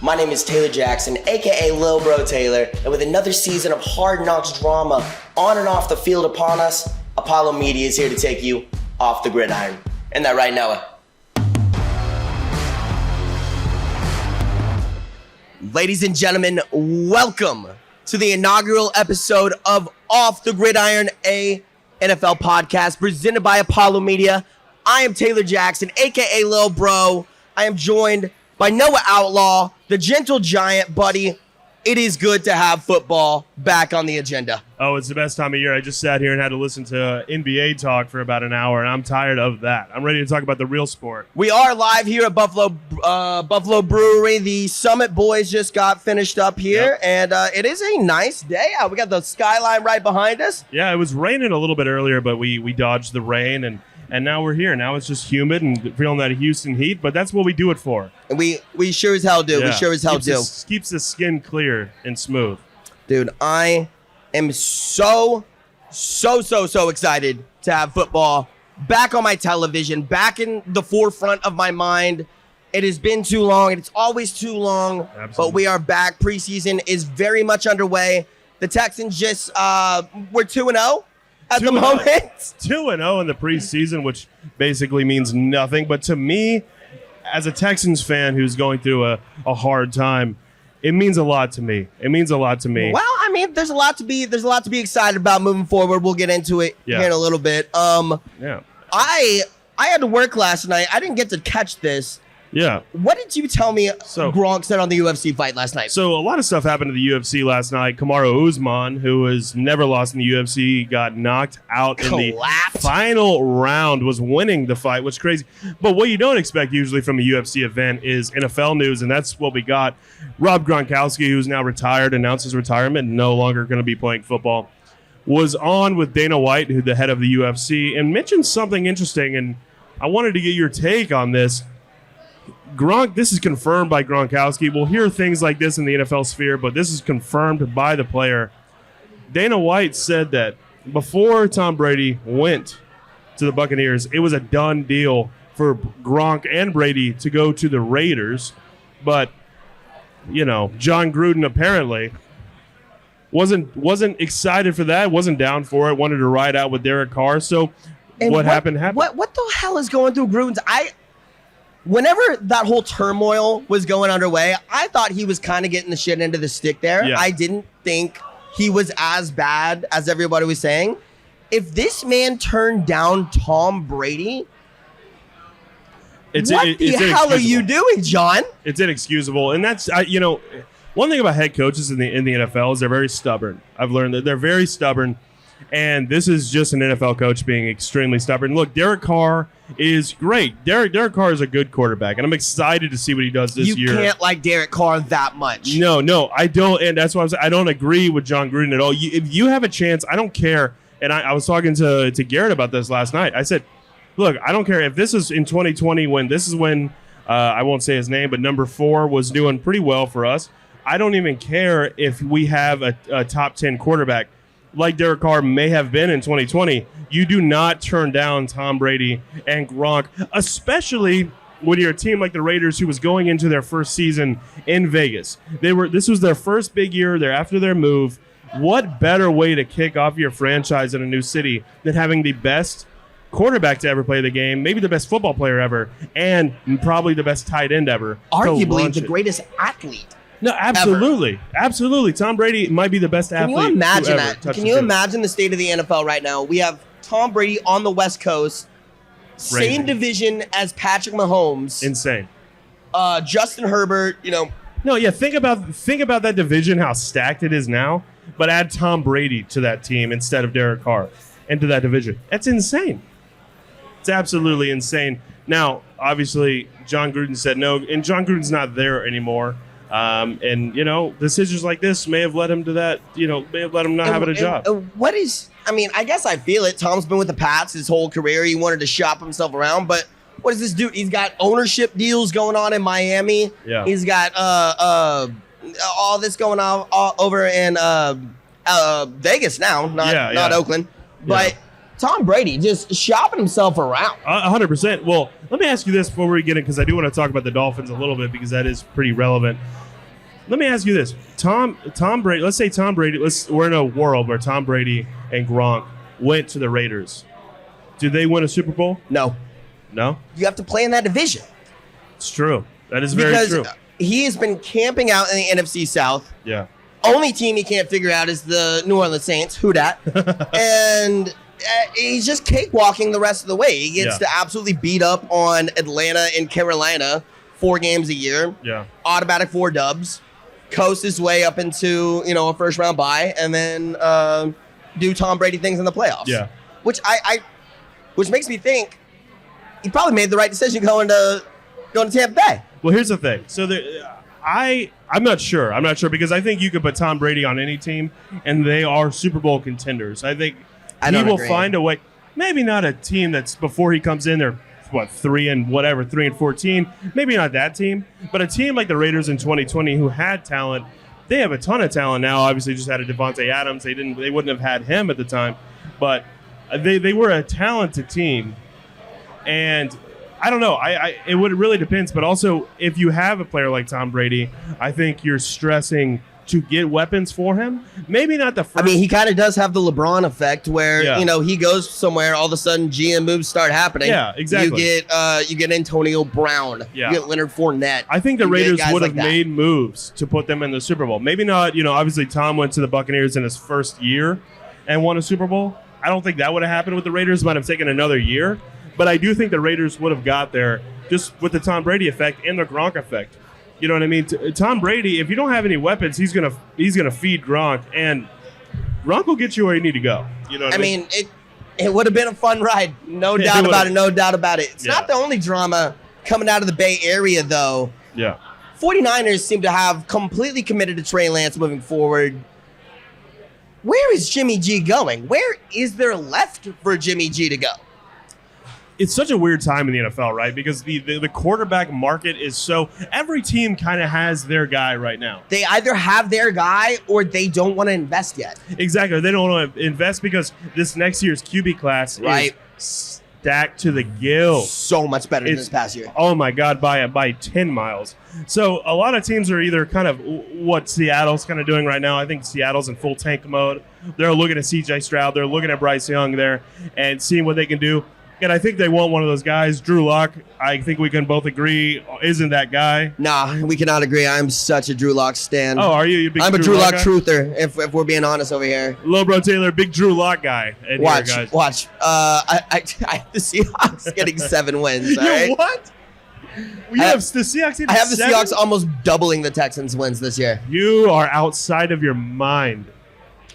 My name is Taylor Jackson, aka Lilbro Taylor, and with another season of Hard Knocks drama on and off the field upon us, Apollo Media is here to take you off the gridiron. Isn't that right, Noah? Ladies and gentlemen, welcome to the inaugural episode of Off the Gridiron, a NFL podcast presented by Apollo Media. I am Taylor Jackson, aka Lil Bro. I am joined by Noah Outlaw, the gentle giant, buddy. It is good to have football back on the agenda. Oh, it's the best time of year. I just sat here and had to listen to NBA talk for about an hour, and I'm tired of that. I'm ready to talk about the real sport. We are live here at Buffalo Brewery. The Summit Boys just got finished up here, and it is a nice day out. We got the skyline right behind us. Yeah, it was raining a little bit earlier, but we dodged the rain, and now we're here. Now it's just humid and feeling that Houston heat, but that's what we do it for. And we sure as hell do. Yeah. We sure as hell do. Keeps the skin clear and smooth. Dude, I am so excited to have football back on my television, back in the forefront of my mind. It has been too long, and it's always too long. Absolutely. But we are back. Preseason is very much underway. The Texans just we're 2-0 at the moment. 2-0 in the preseason, which basically means nothing. But to me, as a Texans fan who's going through a hard time, it means a lot to me. It means a lot to me. Well, I mean, there's a lot to be excited about moving forward. We'll get into it here in a little bit. Yeah. I had to work last night. I didn't get to catch this. Yeah. What did you tell me Gronk said on the UFC fight last night? So a lot of stuff happened to the UFC last night. Kamaru Usman, who has never lost in the UFC, got knocked out in the final round, was winning the fight, which is crazy. But what you don't expect usually from a UFC event is NFL news, and that's what we got. Rob Gronkowski, who's now retired, announced his retirement, no longer going to be playing football, was on with Dana White, who's the head of the UFC, and mentioned something interesting, and I wanted to get your take on this. Gronk, this is confirmed by Gronkowski. We'll hear things like this in the NFL sphere, but this is confirmed by the player. Dana White said that before Tom Brady went to the Buccaneers, it was a done deal for Gronk and Brady to go to the Raiders. But, you know, John Gruden apparently wasn't excited for that, wasn't down for it, wanted to ride out with Derek Carr. So what happened? What the hell is going through Gruden's? Whenever that whole turmoil was going underway, I thought he was kind of getting the shit into the stick there. Yeah. I didn't think he was as bad as everybody was saying. If this man turned down Tom Brady, what the hell are you doing, John? It's inexcusable. And that's, one thing about head coaches in the NFL is they're very stubborn. I've learned that they're very stubborn. And this is just an NFL coach being extremely stubborn. Look, Derek Carr is great. Derek Carr is a good quarterback, and I'm excited to see what he does this year. You can't like Derek Carr that much. No, I don't, and that's why I'm saying I don't agree with John Gruden at all. If you have a chance, I don't care. And I was talking to Garrett about this last night. I said, look, I don't care if this is in 2020 when I won't say his name, but number 4 was doing pretty well for us. I don't even care if we have a top 10 quarterback like Derek Carr may have been in 2020. You do not turn down Tom Brady and Gronk, especially when you're a team like the Raiders who was going into their first season in Vegas. This was their first big year. They're after their move. What better way to kick off your franchise in a new city than having the best quarterback to ever play the game, maybe the best football player ever, and probably the best tight end ever. Arguably the greatest athlete. No, absolutely. Ever. Absolutely. Tom Brady might be the best athlete. Can you imagine that? Can you imagine the state of the NFL right now? We have Tom Brady on the West Coast, same division as Patrick Mahomes. Insane. Justin Herbert, No, yeah, think about that division, how stacked it is now, but add Tom Brady to that team instead of Derek Carr into that division. That's insane. It's absolutely insane. Now, obviously, John Gruden said no, and John Gruden's not there anymore. And decisions like this may have led him to that, may have led him not having a job. I guess I feel it. Tom's been with the Pats his whole career. He wanted to shop himself around, but what does this do? He's got ownership deals going on in Miami. Yeah. He's got all this going on over in Vegas now, not Oakland. But Tom Brady just shopping himself around. 100%. Well, let me ask you this before we get in, because I do want to talk about the Dolphins a little bit, because that is pretty relevant. Let me ask you this: Tom Brady. Let's say Tom Brady. We're in a world where Tom Brady and Gronk went to the Raiders. Did they win a Super Bowl? No. No. You have to play in that division. It's true. That is very true. Because he has been camping out in the NFC South. Yeah. Only team he can't figure out is the New Orleans Saints. Who dat? And he's just cakewalking the rest of the way. He gets to absolutely beat up on Atlanta and Carolina 4 games a year. Yeah. Automatic 4 dubs. Coast his way up into, a first round bye, and then do Tom Brady things in the playoffs. Yeah. Which which makes me think he probably made the right decision going to Tampa Bay. Well, here's the thing. So I'm not sure. I'm not sure because I think you could put Tom Brady on any team, and they are Super Bowl contenders. I think he will find a way. Maybe not a team that's before he comes in. They're 3 and 14. Maybe not that team, but a team like the Raiders in 2020 who had talent. They have a ton of talent now. Obviously, just had a Devontae Adams. They wouldn't have had him at the time, but they were a talented team, and I don't know. It really depends, but also if you have a player like Tom Brady, I think you're stressing to get weapons for him. Maybe not the first. I mean, he kind of does have the LeBron effect where, he goes somewhere, all of a sudden GM moves start happening. Yeah, exactly. You get Antonio Brown. Yeah. You get Leonard Fournette. I think the Raiders would have made moves to put them in the Super Bowl. Maybe not, obviously Tom went to the Buccaneers in his first year and won a Super Bowl. I don't think that would have happened with the Raiders. It might have taken another year. But I do think the Raiders would have got there just with the Tom Brady effect and the Gronk effect. You know what I mean? Tom Brady, if you don't have any weapons, he's gonna feed Gronk, and Gronk will get you where you need to go. You know what I mean? It would have been a fun ride. No doubt about it. No doubt about it. It's not the only drama coming out of the Bay Area, though. Yeah. 49ers seem to have completely committed to Trey Lance moving forward. Where is Jimmy G going? Where is there left for Jimmy G to go? It's such a weird time in the NFL, right? Because the quarterback market is so... Every team kind of has their guy right now. They either have their guy or they don't want to invest yet. Exactly. They don't want to invest because this next year's QB class is stacked to the gills. So much better than this past year. Oh, my God, by 10 miles. So a lot of teams are either kind of what Seattle's kind of doing right now. I think Seattle's in full tank mode. They're looking at C.J. Stroud. They're looking at Bryce Young there and seeing what they can do. And I think they want one of those guys. Drew Lock, I think we can both agree, isn't that guy. Nah, we cannot agree. I'm such a Drew Lock stan. Oh, are you? I'm a Drew Lock truther, if we're being honest over here. Lilbro Taylor, big Drew Lock guy. Watch. I have the Seahawks getting 7 wins. All right? What? The Seahawks. I have the Seahawks almost doubling the Texans' wins this year. You are outside of your mind.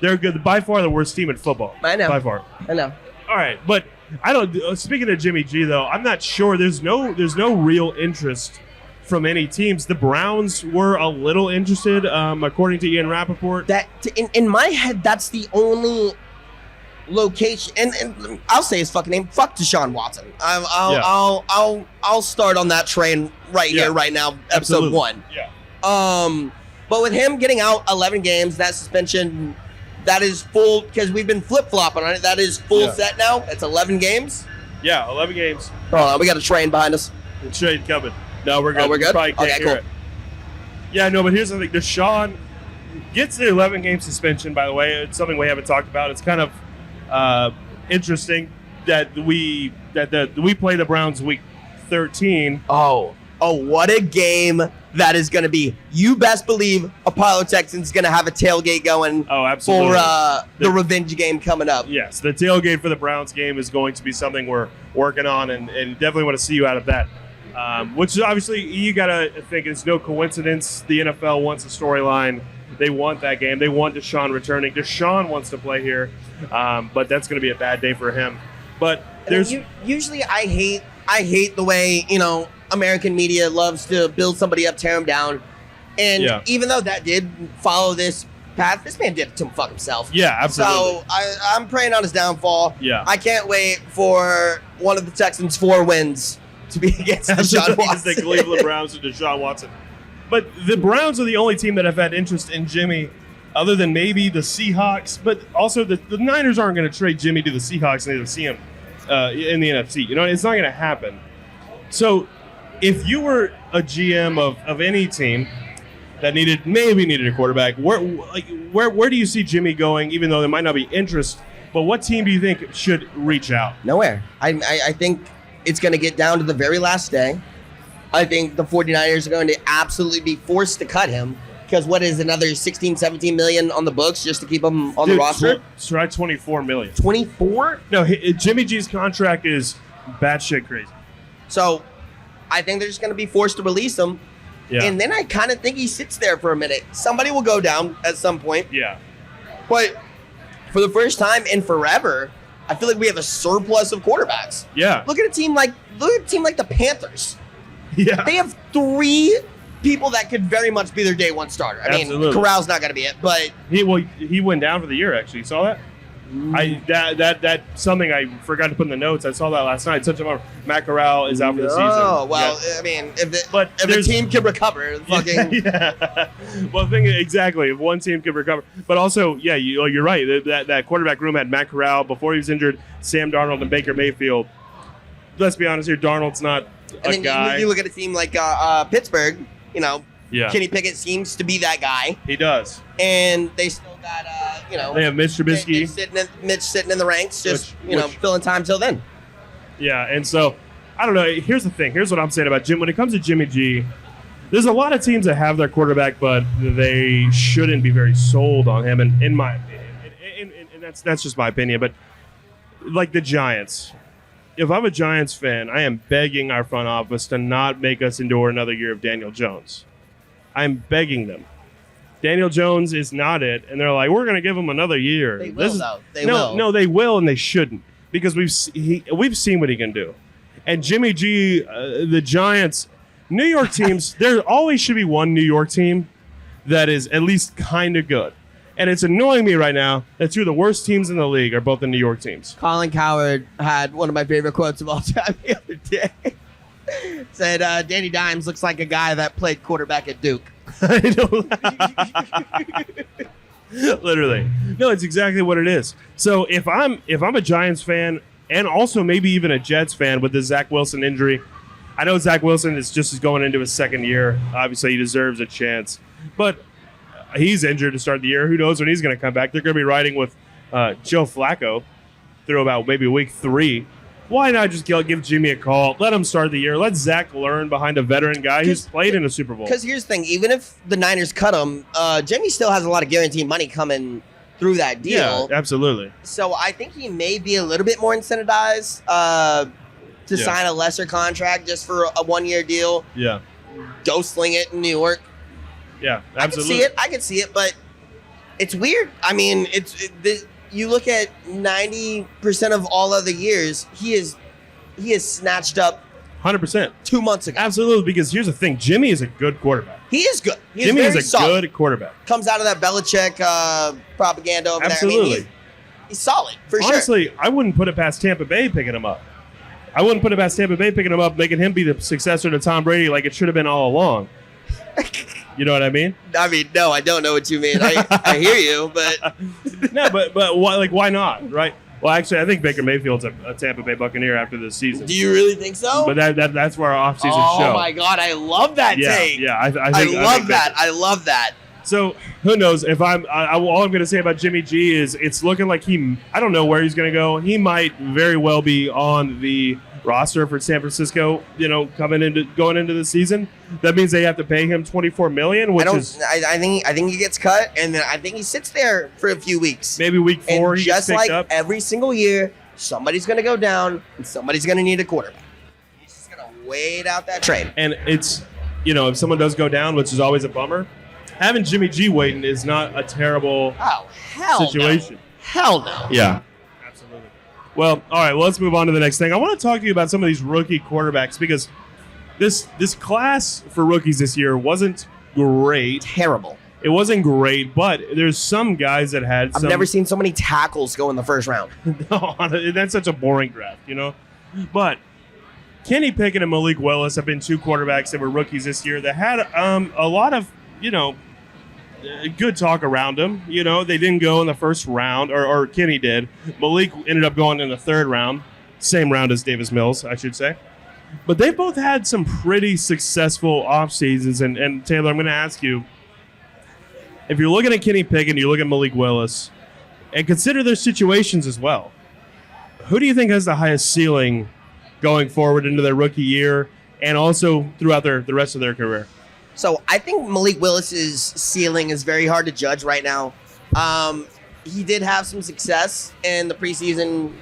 They're good. By far the worst team in football. I know. By far. I know. All right, but I don't. Speaking of Jimmy G, though, I'm not sure. There's no real interest from any teams. The Browns were a little interested, according to Ian Rappaport. That in my head, that's the only location. And I'll say his fucking name. Fuck Deshaun Watson. I'll start on that train here, right now. Episode 1. Yeah. But with him getting out 11 games, that suspension. That is full, because we've been flip-flopping on it. That is full set now. It's 11 games. Yeah, 11 games. Hold on, we got a train behind us. The train coming. No, we're good. Oh, we're good? Probably can't hear cool. it. Yeah, no, but here's the thing. Deshaun gets the 11-game suspension, by the way. It's something we haven't talked about. It's kind of interesting that we play the Browns week 13. Oh, what a game that is going to be. You best believe Apollo Texans going to have a tailgate going absolutely. For the revenge game coming up. Yes, the tailgate for the Browns game is going to be something we're working on and definitely want to see you out of that. Which is obviously, you got to think it's no coincidence. The NFL wants a storyline. They want that game. They want Deshaun returning. Deshaun wants to play here, but that's going to be a bad day for him. But usually I hate the way, American media loves to build somebody up, tear them down. And even though that did follow this path, this man did it to fuck himself. Yeah, absolutely. So I'm praying on his downfall. Yeah. I can't wait for one of the Texans' 4 wins to be against Deshaun Watson. The Cleveland Browns and Deshaun Watson. But the Browns are the only team that have had interest in Jimmy, other than maybe the Seahawks. But also the Niners aren't going to trade Jimmy to the Seahawks and they see him in the NFC. It's not going to happen. So if you were a GM of any team, that maybe needed a quarterback. Where do you see Jimmy going, even though there might not be interest? But what team do you think should reach out? Nowhere. I think it's going to get down to the very last day. I think the 49ers are going to absolutely be forced to cut him because what is another 16, 17 million on the books just to keep him on the roster? Try 24 million. 24? No, Jimmy G's contract is batshit crazy. So I think they're just going to be forced to release him. Yeah. And then I kind of think he sits there for a minute. Somebody will go down at some point. Yeah. But for the first time in forever, I feel like we have a surplus of quarterbacks. Yeah. Look at a team like the Panthers. Yeah. They have 3 people that could very much be their day one starter. I mean, Corral's not going to be it, but he went down for the year. Actually, you saw that? That's something I forgot to put in the notes. I saw that last night. Such a bummer. Matt Corral is out for the season. Oh well, yeah. I mean, if the team can recover, fucking yeah. Well, exactly. If one team can recover, but also, yeah, you're right. That quarterback room had Matt Corral before he was injured, Sam Darnold and Baker Mayfield. Let's be honest here, Darnold's not a guy. You look at a team like Pittsburgh. Yeah. Kenny Pickett seems to be that guy. He does. And they still got, they have Mitch Trubisky. Mitch sitting in the ranks, just, filling time till then. Yeah, and so, I don't know. Here's the thing. Here's what I'm saying about Jim. When it comes to Jimmy G, there's a lot of teams that have their quarterback, but they shouldn't be very sold on him, and in my opinion. And that's just my opinion. But, like the Giants, if I'm a Giants fan, I am begging our front office to not make us endure another year of Daniel Jones. I'm begging them. Daniel Jones is not it, and they're like, we're going to give him another year. They will, though. They will. No, they will, and they shouldn't, because we've seen what he can do. And Jimmy G, the Giants, New York teams, there always should be one New York team that is at least kind of good. And it's annoying me right now that 2 of the worst teams in the league are both the New York teams. Colin Cowherd had one of my favorite quotes of all time the other day. Said, Danny Dimes looks like a guy that played quarterback at Duke. I know. Literally. No, it's exactly what it is. So if I'm a Giants fan and also maybe even a Jets fan with the Zach Wilson injury, I know Zach Wilson is just going into his second year. Obviously, he deserves a chance. But he's injured to start the year. Who knows when he's going to come back? They're going to be riding with Joe Flacco through about maybe week 3. Why not just give Jimmy a call? Let him start the year. Let Zach learn behind a veteran guy who's played in a Super Bowl. Because here's the thing. Even if the Niners cut him, Jimmy still has a lot of guaranteed money coming through that deal. Yeah, absolutely. So I think he may be a little bit more incentivized to sign a lesser contract just for a 1-year deal. Yeah. Go sling it in New York. Yeah, absolutely. I can see it, but it's weird. I mean, you look at 90% of all other years, he is snatched up 100%. 2 months ago. Absolutely, because here's the thing. Jimmy is a good quarterback. He is good. Jimmy is a good quarterback. Comes out of that Belichick propaganda over Absolutely. there. I mean, he's solid, for sure. Honestly, I wouldn't put it past Tampa Bay picking him up. Making him be the successor to Tom Brady like it should have been all along. You know what I mean? I mean, no, I don't know what you mean. I hear you, but no, but why not, right? Well, actually, I think Baker Mayfield's a Tampa Bay Buccaneer after this season. Do you really think so? But that's where our offseason show. Oh my God, I love that take. Yeah, I love that. So who knows? If all I'm going to say about Jimmy G is it's looking like I don't know where he's going to go. He might very well be on the roster for San Francisco, going into the season. That means they have to pay him $24 million, I think he gets cut, and then I think he sits there for a few weeks. Maybe week 4 he gets picked up. Just like every single year, somebody's going to go down, and somebody's going to need a quarterback. He's just going to wait out that trade. And it's, if someone does go down, which is always a bummer, having Jimmy G waiting is not a terrible situation. No. Hell no. Yeah. Well, all right, well, let's move on to the next thing. I want to talk to you about some of these rookie quarterbacks because this class for rookies this year wasn't great. Terrible. It wasn't great, but there's some guys that had I've never seen so many tackles go in the first round. No, that's such a boring draft, But Kenny Pickett and Malik Willis have been 2 quarterbacks that were rookies this year that had a lot of, good talk around him. They didn't go in the first round, or Kenny did. Malik ended up going in the 3rd round. Same round as Davis Mills, I should say. But they both had some pretty successful off seasons. And Taylor, I'm going to ask you, if you're looking at Kenny Pickett, you look at Malik Willis, and consider their situations as well. Who do you think has the highest ceiling going forward into their rookie year and also throughout the rest of their career? So I think Malik Willis's ceiling is very hard to judge right now. He did have some success in the preseason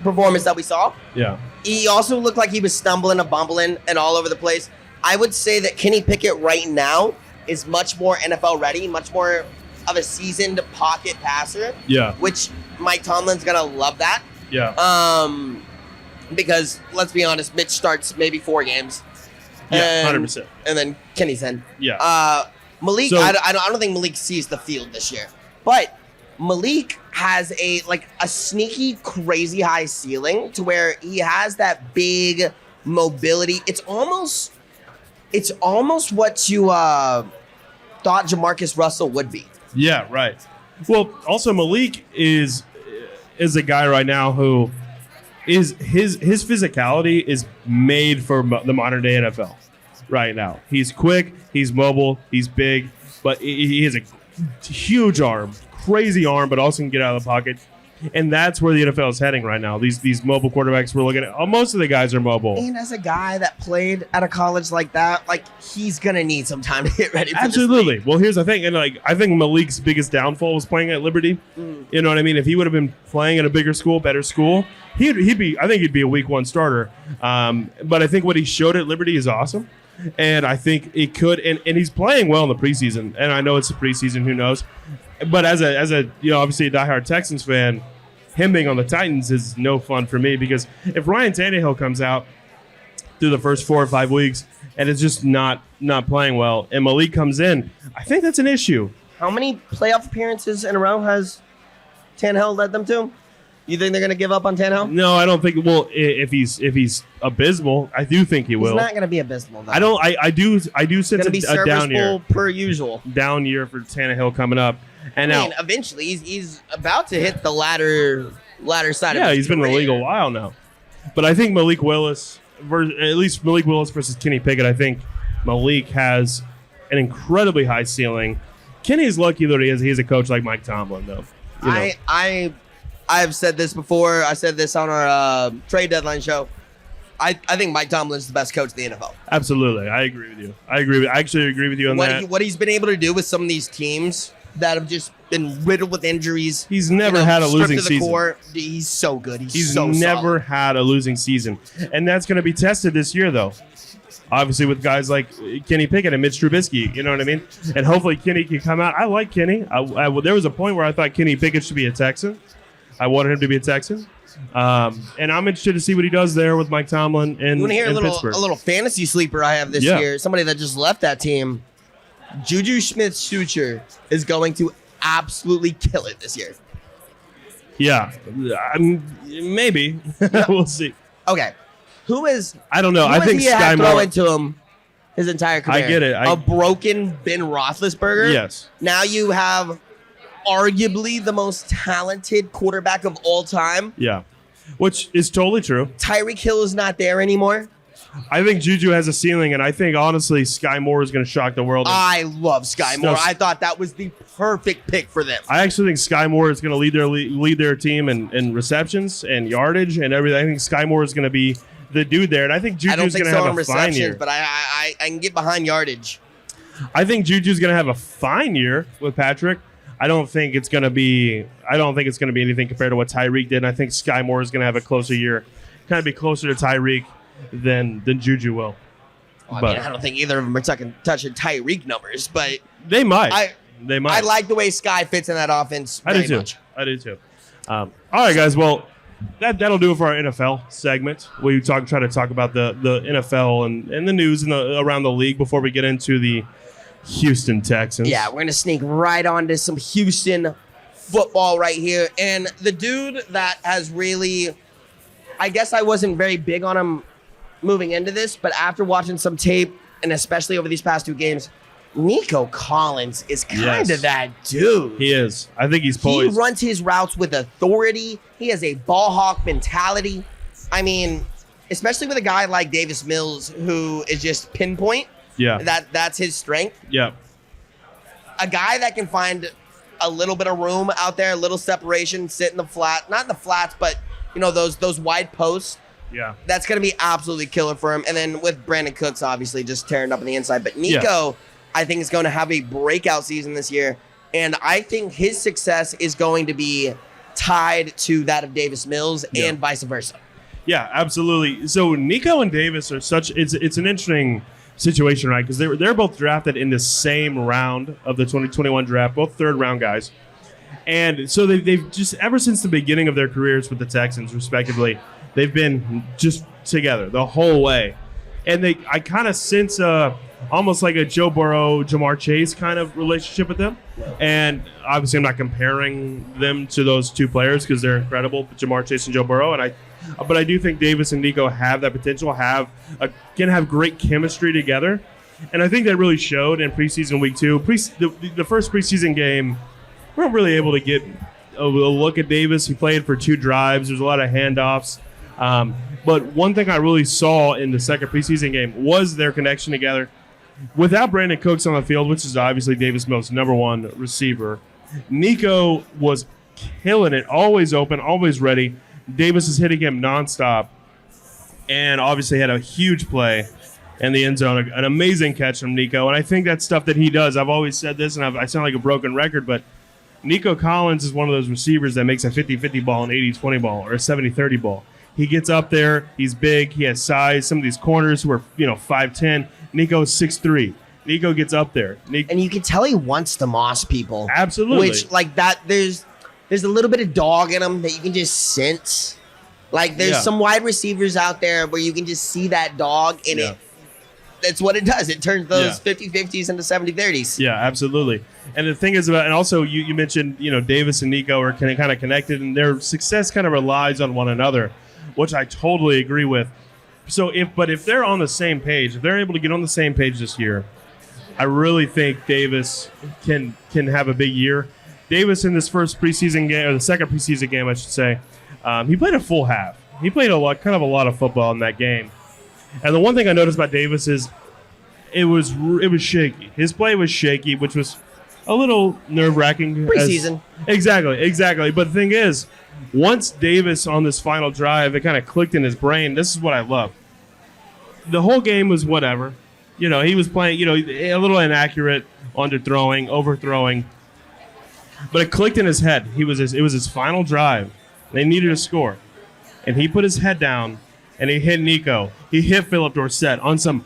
performance that we saw. Yeah. He also looked like he was stumbling and bumbling and all over the place. I would say that Kenny Pickett right now is much more NFL ready, much more of a seasoned pocket passer. Yeah. Which Mike Tomlin's gonna love that. Yeah. Because let's be honest, Mitch starts maybe 4 games. Yeah, 100%. And then Kenny's in. Yeah. Malik, So- I don't think Malik sees the field this year, but Malik has a sneaky, crazy high ceiling to where he has that big mobility. It's almost what you thought Jamarcus Russell would be. Yeah, right. Well, also Malik is a guy right now who is his physicality is made for the modern day NFL right now. He's quick, he's mobile, he's big, but he has a huge arm, crazy arm, but also can get out of the pocket. And that's where the NFL is heading right now. These mobile quarterbacks we're looking at, most of the guys are mobile. And as a guy that played at a college like that, he's gonna need some time to get ready for Absolutely. this league. Well, here's the thing, and I think Malik's biggest downfall was playing at Liberty. You know what I mean? If he would have been playing at a bigger school, better school, he'd be a week 1 starter. But I think what he showed at Liberty is awesome. And I think it could, and he's playing well in the preseason. And I know it's the preseason, who knows? But as a obviously a diehard Texans fan, him being on the Titans is no fun for me, because if Ryan Tannehill comes out through the first 4 or 5 weeks and is just not playing well, and Malik comes in, I think that's an issue. How many playoff appearances in a row has Tannehill led them to? You think they're going to give up on Tannehill? No, I don't think. Well, if he's abysmal, I do think he will. He's not going to be abysmal, though. I do sense Going to be a down year. serviceable per usual. Down year for Tannehill coming up. And I mean, eventually he's about to hit the latter side of his he's been in the career. league a while now. But I think Malik Willis, at least Malik Willis versus Kenny Pickett, I think Malik has an incredibly high ceiling. Kenny's lucky that he has a coach like Mike Tomlin, though. You know. I've said this before. I said this on our trade deadline show. I think Mike Tomlin is the best coach in the NFL. Absolutely. I agree with you. I actually agree with you on that. What he's been able to do with some of these teams that have just been riddled with injuries. He's never had a losing stripped to the season. core. He's so good. He's so never solid. had a losing season. And that's going to be tested this year, though. Obviously, with guys like Kenny Pickett and Mitch Trubisky, you know what I mean? And hopefully Kenny can come out. I like Kenny. There was a point where I thought Kenny Pickett should be a Texan. I wanted him to be a Texan. And I'm interested to see what he does there with Mike Tomlin in You want to hear a Pittsburgh. little fantasy sleeper I have this year? Somebody that just left that team. Juju Smith-Schuster is going to absolutely kill it this year. Yeah. Maybe. We'll see. Okay. Who is... I don't know. Who I think has he had Sky throw Moore. into him his entire career? I get it. A broken Ben Roethlisberger? Yes. Now you have arguably the most talented quarterback of all time. Yeah. Which is totally true. Tyreek Hill is not there anymore. I think Juju has a ceiling, and I think, honestly, Sky Moore is going to shock the world. I love Sky Moore. I thought that was the perfect pick for them. I actually think Sky Moore is going to lead their team in receptions and yardage and everything. I think Sky Moore is going to be the dude there, and I think Juju's going to have a fine year. But I can get behind yardage. I think Juju's going to have a fine year with Patrick. I don't think it's going to be anything compared to what Tyreek did. And I think Sky Moore is going to have a closer year, kind of be closer to Tyreek than Juju will. Well, I don't think either of them are touching Tyreek numbers, but they might. I like the way Sky fits in that offense. I do too. All right, guys. Well, that'll do it for our NFL segment. We try to talk about the NFL and the news around the league before we get into the Houston Texans. Yeah, we're going to sneak right on to some Houston football right here. And the dude that has really, I guess I wasn't very big on him moving into this, but after watching some tape, and especially over these past 2 games, Nico Collins is kind of that dude. He is. I think he's poised. He runs his routes with authority. He has a ball hawk mentality. I mean, especially with a guy like Davis Mills, who is just pinpoint. Yeah. That's his strength. Yeah. a guy that can find a little bit of room out there, a little separation, sit in the flat, not in the flats, but those wide posts. Yeah. That's going to be absolutely killer for him. And then with Brandon Cooks, obviously, just tearing up on the inside. But Nico, I think, is going to have a breakout season this year. And I think his success is going to be tied to that of Davis Mills and vice versa. Yeah, absolutely. So Nico and Davis are it's an interesting situation, right? Because they're both drafted in the same round of the 2021 draft, both third-round guys. And so they've just, ever since the beginning of their careers with the Texans, respectively, they've been just together the whole way. And I kind of sense almost like a Joe Burrow, Jamar Chase kind of relationship with them. And obviously I'm not comparing them to those two players because they're incredible, Jamar Chase and Joe Burrow. But I do think Davis and Nico have that potential, can have great chemistry together. And I think that really showed in preseason week 2. The first preseason game, we weren't really able to get a look at Davis. He played for 2 drives. There's a lot of handoffs. But one thing I really saw in the second preseason game was their connection together. Without Brandon Cooks on the field, which is obviously Davis Mills' #1 receiver, Nico was killing it, always open, always ready. Davis is hitting him nonstop, and obviously had a huge play in the end zone, an amazing catch from Nico. And I think that's stuff that he does. I've always said this, and I sound like a broken record, but Nico Collins is one of those receivers that makes a 50-50 ball, an 80-20 ball, or a 70-30 ball. He gets up there, he's big, he has size. Some of these corners who are 5'10", Nico's 6'3". Nico gets up there. And you can tell he wants to moss people. Absolutely. Which, like that, there's a little bit of dog in him that you can just sense. Like, there's some wide receivers out there where you can just see that dog in it. That's what it does. It turns those 50-50s into 70-30s. Yeah, absolutely. And the thing is and also you mentioned, Davis and Nico are kind of connected, and their success kind of relies on one another, which I totally agree with. So if they're on the same page, if they're able to get on the same page this year, I really think Davis can have a big year. Davis in this first preseason game, or the second preseason game, I should say, he played a full half. He played a lot of football in that game. And the one thing I noticed about Davis is it was shaky. His play was shaky, which was a little nerve-wracking. Preseason. Exactly. But the thing is, once Davis on this final drive, it kind of clicked in his brain. This is what I love. The whole game was whatever. He was playing, a little inaccurate, underthrowing, overthrowing. But it clicked in his head. It was his final drive. They needed a score. And he put his head down, and he hit Nico. He hit Philip Dorsett on some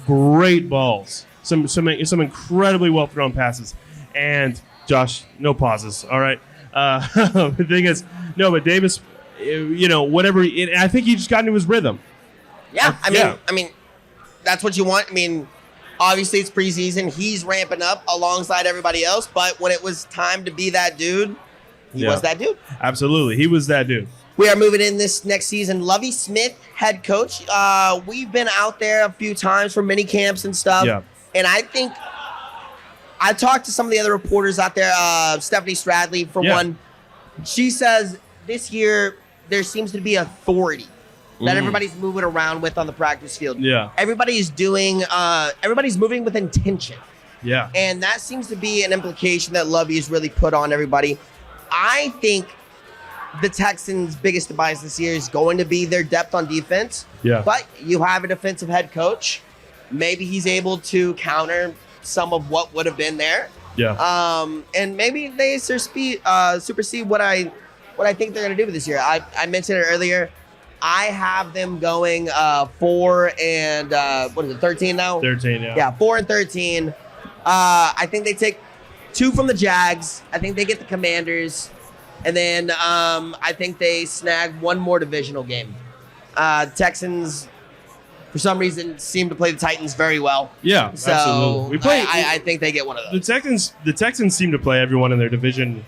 great balls. Some incredibly well-thrown passes. And, Josh, no pauses, all right? The thing is, but Davis, whatever. I think he just got into his rhythm. Yeah, I mean, that's what you want. I mean, obviously it's preseason. He's ramping up alongside everybody else. But when it was time to be that dude, he was that dude. Absolutely, he was that dude. We are moving in this next season. Lovie Smith, head coach. We've been out there a few times for mini camps and stuff. Yeah. And I think I talked to some of the other reporters out there. Stephanie Stradley, for one. She says this year there seems to be authority that everybody's moving around with on the practice field. Yeah. Everybody's moving with intention. Yeah. And that seems to be an implication that Lovie's really put on everybody. I think the Texans' biggest demise this year is going to be their depth on defense. Yeah. But you have a defensive head coach. Maybe he's able to counter some of what would have been there. Yeah. And maybe they supersede what I think they're going to do this year. I mentioned it earlier. I have them going 4 and 13 now? 13, yeah. Yeah, 4 and 13. I think they take 2 from the Jags. I think they get the Commanders. And then I think they snag 1 more divisional game. Texans, for some reason, seem to play the Titans very well. Yeah, so absolutely. I think they get one of those. The Texans seem to play everyone in their division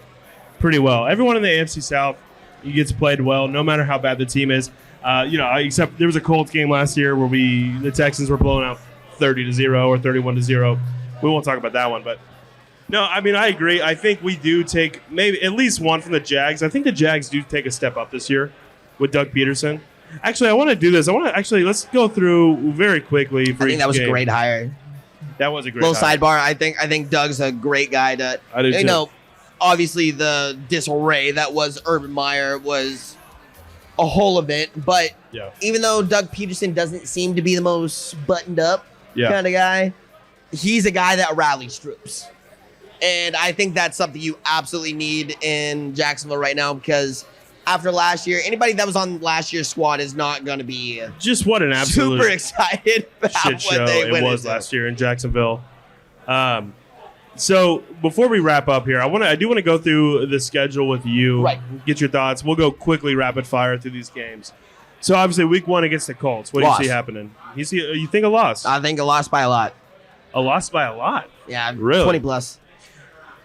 pretty well. Everyone in the AFC South gets played well, no matter how bad the team is. Except there was a Colts game last year where the Texans were blowing out 30-0 or 31-0. We won't talk about that one, but no, I mean, I agree. I think we do take maybe at least 1 from the Jags. I think the Jags do take a step up this year with Doug Peterson. Actually, I want to do this. Let's go through very quickly for I think that was game. a great hire. That was a great little highlight. sidebar. I think Doug's a great guy to. I do too. Obviously the disarray that was Urban Meyer was a whole event, but even though Doug Peterson doesn't seem to be the most buttoned up kind of guy, he's a guy that rallies troops. And I think that's something you absolutely need in Jacksonville right now, because after last year, anybody that was on last year's squad is not going to be just what an absolute super excited about shit what show they it went was into. last year in Jacksonville. So before we wrap up here, I do want to go through the schedule with you. Right. Get your thoughts. We'll go quickly rapid fire through these games. So obviously week 1 against the Colts. What do you see happening? You think a loss? I think a loss by a lot. A loss by a lot. Yeah, really? 20 plus.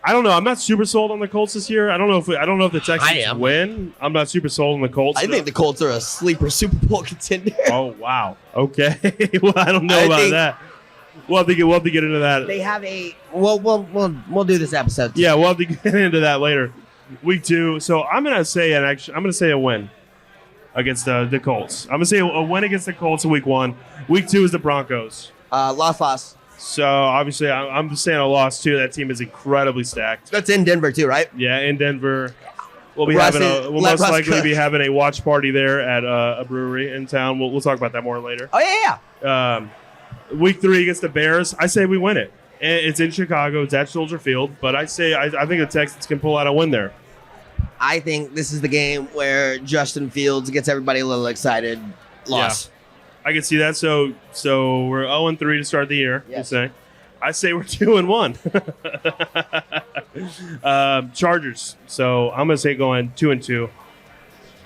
I don't know. I'm not super sold on the Colts this year. I don't know if the I Texans am. win. I'm not super sold on the Colts. I think the Colts are a sleeper Super Bowl contender. Oh wow. Okay. Well, I don't know about that. We'll have to get into that. They have a we'll do this episode too. Yeah, we'll have to get into that later. Week 2. So I'm gonna say a win against the Colts. I'm gonna say a win against the Colts in week 1. Week 2 is the Broncos. Loss. So obviously I'm just saying a loss too. That team is incredibly stacked. That's in Denver too, right? Yeah, in Denver. We'll be Russ we'll let most Russ likely cook. be having a watch party there at a brewery in town. We'll talk about that more later. Oh yeah. Week 3 against the Bears, I say we win it. And it's in Chicago. It's at Soldier Field. But I think the Texans can pull out a win there. I think this is the game where Justin Fields gets everybody a little excited. Loss. I can see that. So we're 0-3 to start the year. Yes. You say? I say we're 2-1. Chargers. So I'm gonna say going 2-2.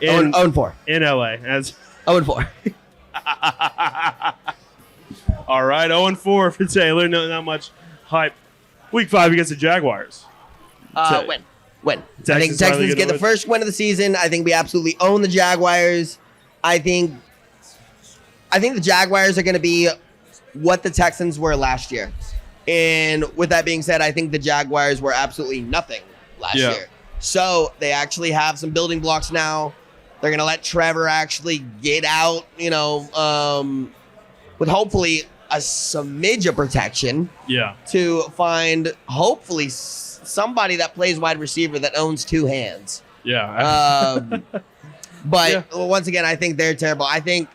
0-4. In LA. As 0-4. all right, 0-4 for Taylor. No, not much hype. Week 5 against the Jaguars. Win. I think Texans Texans get the first win of the season. I think we absolutely own the Jaguars. I think the Jaguars are going to be what the Texans were last year. And with that being said, I think the Jaguars were absolutely nothing last year. So they actually have some building blocks now. They're going to let Trevor actually get out, with hopefully a smidge of protection. Yeah. To find hopefully somebody that plays wide receiver that owns 2 hands. Yeah. But once again, I think they're terrible. I think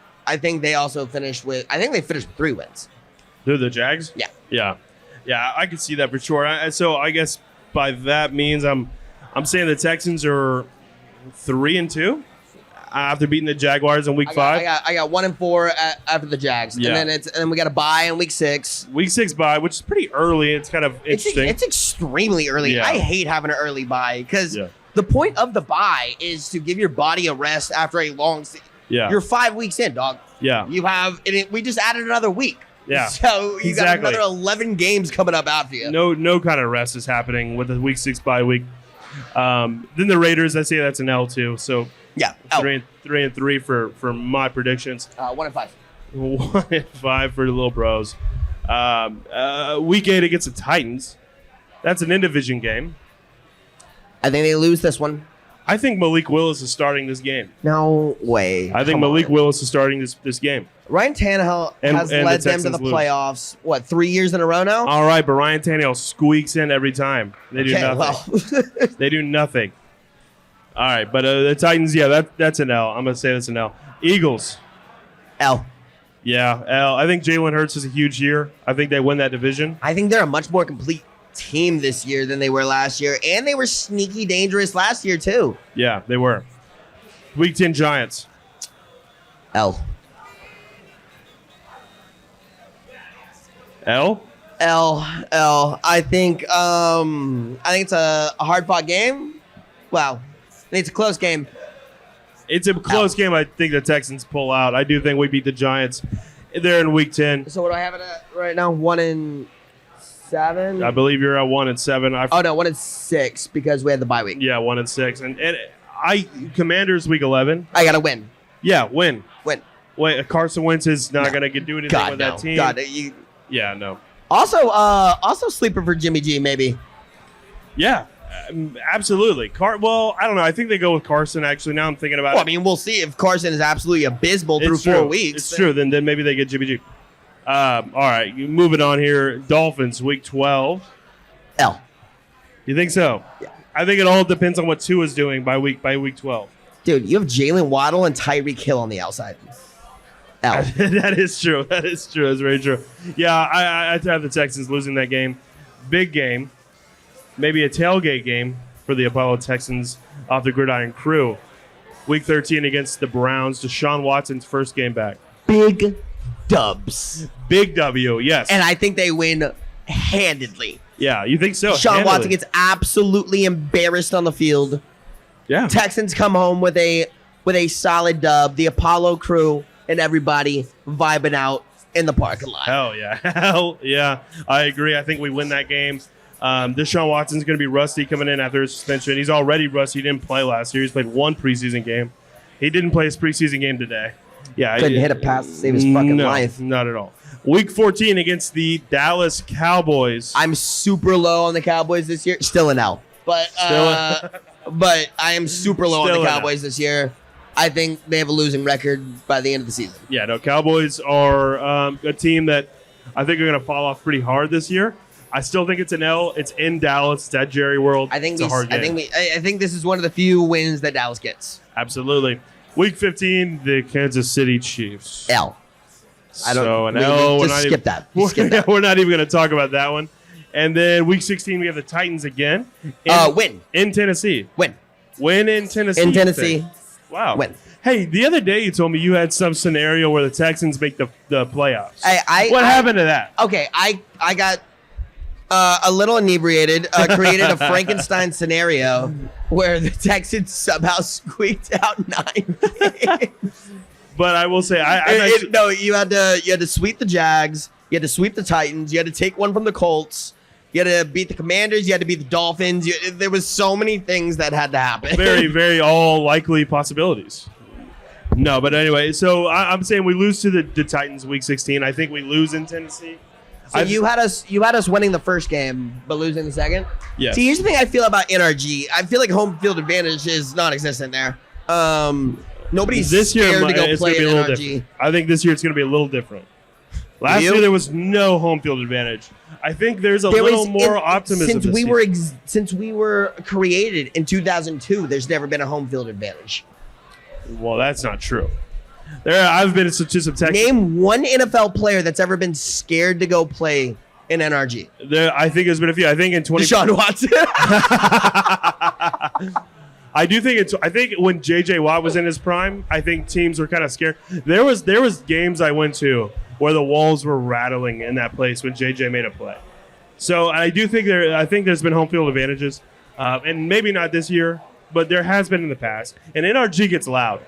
they also finished with 3 wins. They're the Jags? Yeah. Yeah, I can see that for sure. So I guess by that means I'm saying the Texans are 3-2 after beating the Jaguars in week 5. I got 1-4 after the Jags. Yeah. And then we got a bye in week 6. Week 6 bye, which is pretty early. It's kind of interesting. It's extremely early. Yeah. I hate having an early bye because the point of the bye is to give your body a rest after a long season. Yeah. You're 5 weeks in, dog. Yeah. You have we just added another week. Yeah. So you got another 11 games coming up after you. No kind of rest is happening with the week 6 bye week. Then the Raiders, I say that's an L too. So yeah, 3-3 for my predictions. 1-5. 1-5 for the little bros. Week 8 against the Titans. That's an in-division game. I think they lose this one. I think Malik Willis is starting this game. No way. I think Malik Willis is starting this game. Ryan Tannehill has led them to the playoffs, 3 years in a row now? All right, but Ryan Tannehill squeaks in every time. They do nothing. Well. They do nothing. All right, but the Titans, that's an L. I'm going to say that's an L. Eagles. L. Yeah, L. I think Jalen Hurts is a huge year. I think they win that division. I think they're a much more complete team this year than they were last year, and they were sneaky dangerous last year too. Yeah, they were. Week 10 Giants. L. I think it's a hard-fought game. Well, I think it's a close game. It's a close game. I think the Texans pull out. I do think we beat the Giants. They're in week 10. So what do I have it at right now? 1-7. I believe you're at 1-7. 1-6 because we had the bye week. Yeah, 1-6. And Commanders week 11. I gotta win. Yeah, win. Wait, Carson Wentz is not going to do anything with that team. Yeah, no. Also sleeper for Jimmy G, maybe. Yeah, absolutely. Well, I don't know. I think they go with Carson, actually. Now I'm thinking about it. I mean, we'll see if Carson is absolutely abysmal through 4 weeks. It's true. Then maybe they get Jimmy G. All right, moving on here. Dolphins, week 12. L. You think so? Yeah. I think it all depends on what Tua's doing by week 12. Dude, you have Jalen Waddle and Tyreek Hill on the outside. L. That is true. That's very true. Yeah, I'd have the Texans losing that game. Big game. Maybe a tailgate game for the Apollo Texans off the gridiron crew. Week 13 against the Browns. Deshaun Watson's first game back. Big dubs. Big W, yes. And I think they win handedly. Yeah, you think so? Deshaun Watson gets absolutely embarrassed on the field. Yeah. Texans come home with a solid dub. The Apollo crew and everybody vibing out in the parking lot. Hell yeah. I agree. I think we win that game. Deshaun Watson's going to be rusty coming in after his suspension. He's already rusty. He didn't play last year. He's played one preseason game. He didn't play his preseason game today. Yeah, couldn't hit a pass to save his fucking life. Not at all. Week 14 against the Dallas Cowboys. I'm super low on the Cowboys this year. Still an L. But but I am super low on the Cowboys this year. I think they have a losing record by the end of the season. Yeah, no, Cowboys are a team that I think are going to fall off pretty hard this year. I still think it's an L. It's in Dallas. It's at Jerry World. It's a hard game. I think this is one of the few wins that Dallas gets. Absolutely. Week 15, the Kansas City Chiefs. L. We're not skip that. We're not even going to talk about that one. And then week 16, we have the Titans again. Win. In Tennessee. Win In Tennessee. In Tennessee. Wow. Win. Hey, the other day you told me you had some scenario where the Texans make the playoffs. What happened to that? Okay, I got a little inebriated, created a Frankenstein scenario where the Texans somehow squeaked out 9 picks. But I will say, you had to sweep the Jags, you had to sweep the Titans, you had to take one from the Colts, you had to beat the Commanders, you had to beat the Dolphins. There was so many things that had to happen. Very, very all likely possibilities. No, but anyway, so I'm saying we lose to the Titans week 16. I think we lose in Tennessee. So you had us winning the first game, but losing the second? Yes. See, here's the thing I feel about NRG. I feel like home field advantage is non-existent there. Nobody's scared to go play in NRG. Different. I think this year it's going to be a little different. Last year there was no home field advantage. I think there's a little more optimism since we were created in 2002. There's never been a home field advantage. Well, that's not true. I've been to some Texas. Name one NFL player that's ever been scared to go play in NRG. I think there's been a few. I think in Deshaun Watson. I think when J.J. Watt was in his prime, I think teams were kind of scared. There was games I went to where the walls were rattling in that place when J.J. made a play. So I think there's been home field advantages, and maybe not this year, but there has been in the past. And NRG gets loud.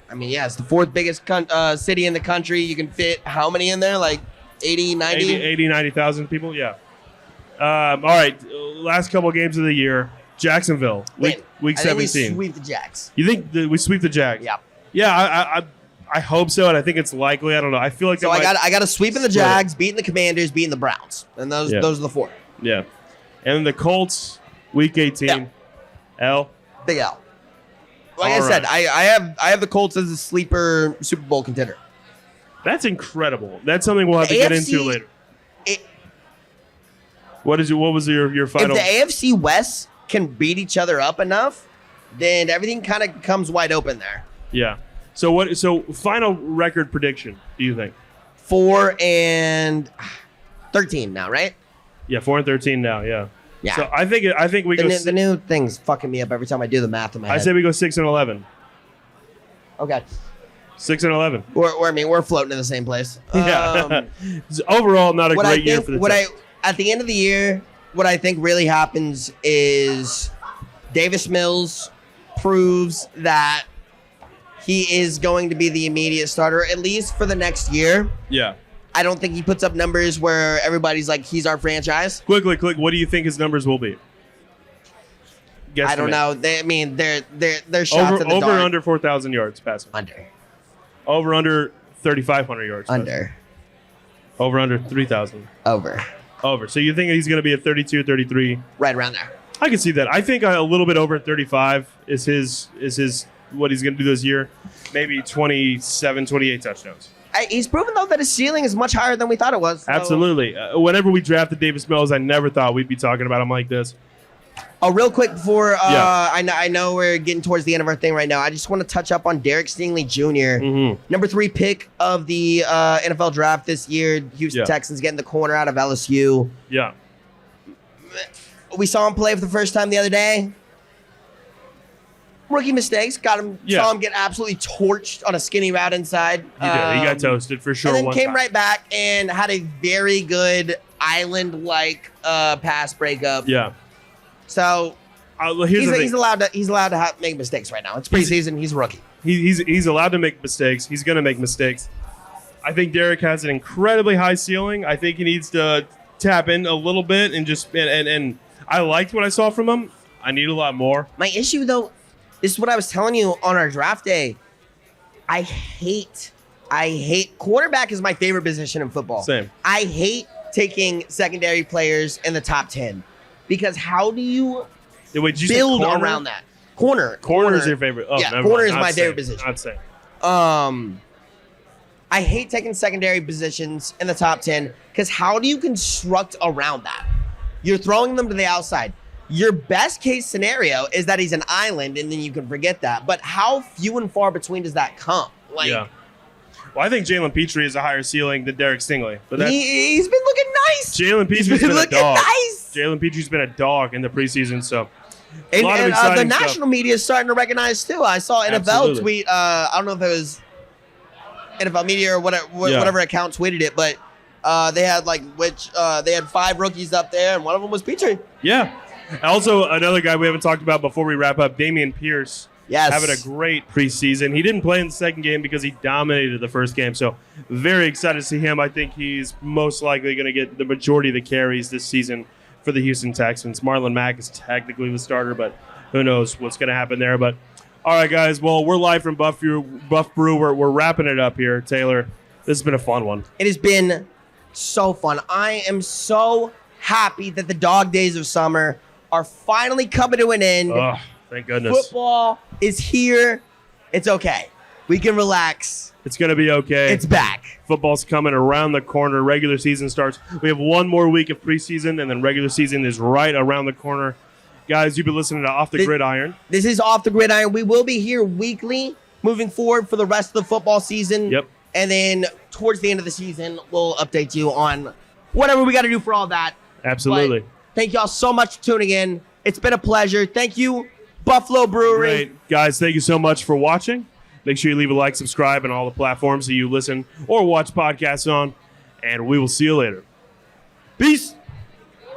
I mean, yeah, it's the fourth biggest city in the country. You can fit how many in there? Like 80, 90? 90,000 people, yeah. All right, last couple of games of the year. Jacksonville, week 17. I think we sweep the Jags. You think we sweep the Jags? Yeah. Yeah, I hope so, and I think it's likely. I don't know. I feel like so. I got a sweep in the Jags, beating the Commanders, beating the Browns, and those are the four. Yeah, and then the Colts, week 18. Yeah. L. Big L. Like I said, I have the Colts as a sleeper Super Bowl contender. That's incredible. That's something we'll have to get into later. What was your final? If the AFC West can beat each other up enough, then everything kind of comes wide open there. Yeah. So final record prediction, do you think? 4-13 now, right? Yeah, 4-13 now, yeah. Yeah. So I think we go. The new thing's fucking me up every time I do the math in my head. I say we go 6-11. Okay. 6-11. We're floating in the same place. Yeah. Overall, not a great year for the Texans. At the end of the year, what I think really happens is Davis Mills proves that he is going to be the immediate starter, at least for the next year. Yeah. I don't think he puts up numbers where everybody's like, he's our franchise. Quickly, what do you think his numbers will be? I don't know. They're shots in the over dark. Under 4,000 yards passing. Under. Under 3,500 yards. Under. Under 3,000. Over. So you think he's going to be at 32, 33? Right around there. I can see that. I think a little bit over 35 is his what he's going to do this year. Maybe 27, 28 touchdowns. He's proven, though, that his ceiling is much higher than we thought it was. So. Absolutely. Whenever we drafted Davis Mills, I never thought we'd be talking about him like this. Oh, real quick before I know we're getting towards the end of our thing right now. I just want to touch up on Derek Stingley Jr., number 3 pick of the NFL draft this year. Houston Texans getting the corner out of LSU. Yeah. We saw him play for the first time the other day. Rookie mistakes. Saw him get absolutely torched on a skinny route inside. He did. He got toasted for sure. And then came right back and had a very good island-like pass breakup. Yeah. So he's allowed to make mistakes right now. It's preseason. He's a rookie. He's allowed to make mistakes. He's going to make mistakes. I think Derek has an incredibly high ceiling. I think he needs to tap in a little bit and just and I liked what I saw from him. I need a lot more. My issue, though, this is what I was telling you on our draft day. I hate quarterback is my favorite position in football. Same. I hate taking secondary players in the top 10 because how do you build around that? Corner is your favorite. Oh, yeah, corner is my favorite position. I'd say. I hate taking secondary positions in the top 10 because how do you construct around that? You're throwing them to the outside. Your best case scenario is that he's an island, and then you can forget that. But how few and far between does that come? Well, I think Jalen Petrie has a higher ceiling than Derek Stingley. But he's been looking nice. Jalen Petrie's been a dog. Nice. Jalen Petrie's been a dog in the preseason, so a lot of exciting the national media is starting to recognize too. I saw NFL tweet. I don't know if it was NFL media or whatever account tweeted it, but they had they had 5 rookies up there, and one of them was Petrie. Yeah. Also, another guy we haven't talked about before we wrap up, Dameon Pierce. Yes. Having a great preseason. He didn't play in the second game because he dominated the first game. So very excited to see him. I think he's most likely going to get the majority of the carries this season for the Houston Texans. Marlon Mack is technically the starter, but who knows what's going to happen there. But all right, guys. Well, we're live from Buff Brew. We're wrapping it up here. Taylor, this has been a fun one. It has been so fun. I am so happy that the dog days of summer are finally coming to an end. Oh, thank goodness. Football is here. It's okay. We can relax. It's going to be okay. It's back. Football's coming around the corner. Regular season starts. We have one more week of preseason, and then regular season is right around the corner. Guys, you've been listening to Off the Gridiron. This is Off the Gridiron. We will be here weekly moving forward for the rest of the football season. Yep. And then towards the end of the season, we'll update you on whatever we got to do for all that. Absolutely. But thank y'all so much for tuning in. It's been a pleasure. Thank you, Buffalo Brewery. Great. Guys, thank you so much for watching. Make sure you leave a like, subscribe on all the platforms that you listen or watch podcasts on. And we will see you later. Peace.